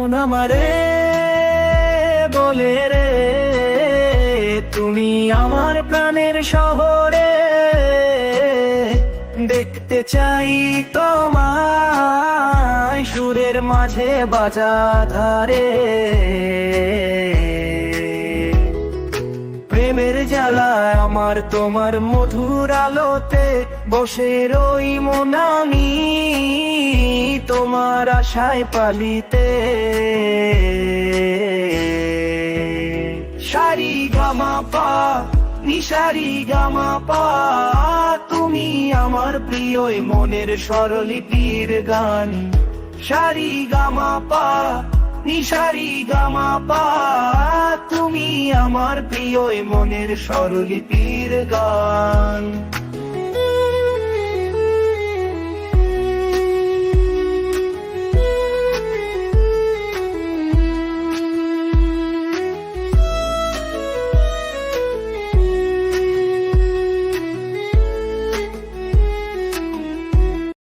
মন আমারে বলে রে, তুমি আমার প্রাণের শহরে, দেখতে চাই তোমায় সুরের মাঝে বাজা ধারে। প্রেমের জ্বালায় আমার তোমার মধুর আলোতে বসে রই মন আমি তোমার আশায় পালিতে। সারি গামা পা নিশারি গামা পা, তুমি আমার প্রিয় মনের স্বরলিপির গান। সারি গামা পা নিশারি গামা পা, তুমি আমার প্রিয় মনের স্বরলিপির গান।